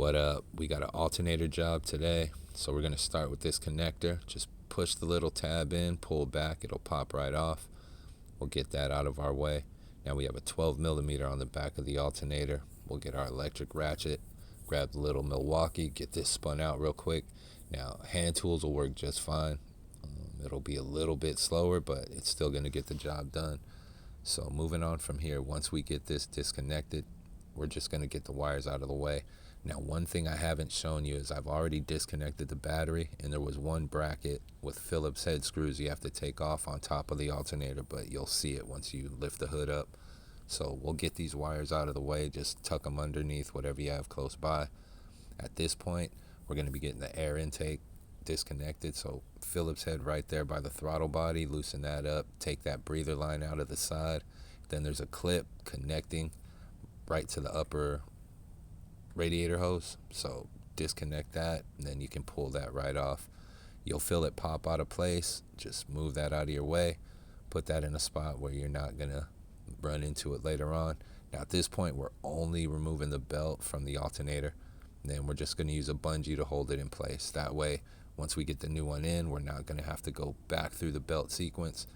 What up? We got an alternator job today, so we're going to start with this connector. Just push the little tab in, pull back, it'll pop right off. We'll get that out of our way. Now we have a 12 millimeter on the back of the alternator. We'll get our electric ratchet, grab the little Milwaukee, get this spun out real quick. Now hand tools will work just fine. It'll be a little bit slower, but it's still going to get the job done. So moving on from here, once we get this disconnected, we're just going to get the wires out of the way. Now, one thing I haven't shown you is I've already disconnected the battery, and there was one bracket with Phillips head screws you have to take off on top of the alternator, but you'll see it once you lift the hood up. So we'll get these wires out of the way, just tuck them underneath whatever you have close by. At this point, we're going to be getting the air intake disconnected, so Phillips head right there by the throttle body, loosen that up, take that breather line out of the side. Then there's a clip connecting right to the upper radiator hose, so disconnect that, and then you can pull that right off. You'll feel it pop out of place. Just move that out of your way, put that in a spot where you're not gonna run into it later on. Now at this point, we're only removing the belt from the alternator, and then we're just gonna use a bungee to hold it in place. That way, once we get the new one in, we're not gonna have to go back through the belt sequence.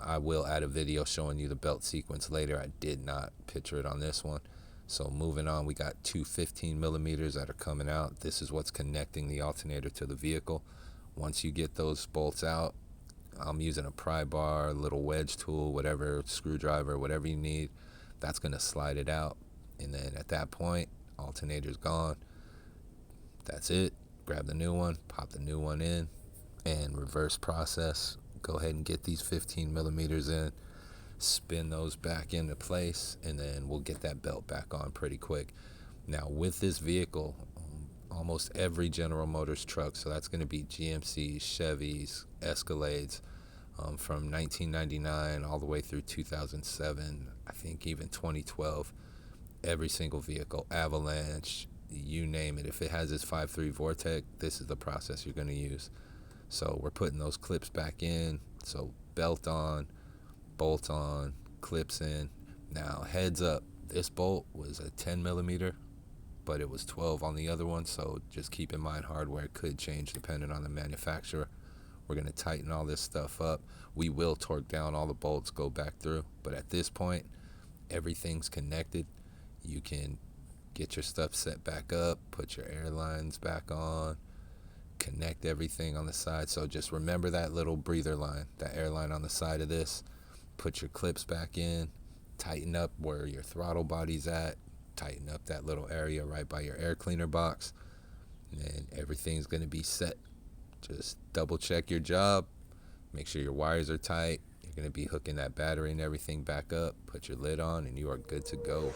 I will add a video showing you the belt sequence later. I did not picture it on this one. So moving on, we got two 15 millimeters that are coming out. This is what's connecting the alternator to the vehicle. Once you get those bolts out, I'm using a pry bar, little wedge tool, whatever, screwdriver, whatever you need. That's going to slide it out. And then at that point, alternator's gone. That's it. Grab the new one, pop the new one in, and reverse process. Go ahead and get these 15 millimeters in. Spin those back into place, and then we'll get that belt back on pretty quick. Now with this vehicle, almost every General Motors truck, so that's going to be GMCs, Chevys, Escalades, from 1999 all the way through 2007, I think even 2012, every single vehicle, Avalanche, you name it, if it has this 5.3 Vortec, this is the process you're going to use. So we're putting those clips back in, so belt on, bolt on, clips in. Now heads up, this bolt was a 10 millimeter, but it was 12 on the other one, so just keep in mind hardware could change depending on the manufacturer. We're going to tighten all this stuff up. We will torque down all the bolts, go back through, but at this point everything's connected. You can get your stuff set back up, put your air lines back on, connect everything on the side. So just remember that little breather line, that air line on the side of this. Put your clips back in, tighten up where your throttle body's at, tighten up that little area right by your air cleaner box, and everything's going to be set. Just double check your job, make sure your wires are tight. You're going to be hooking that battery and everything back up, put your lid on, and you are good to go.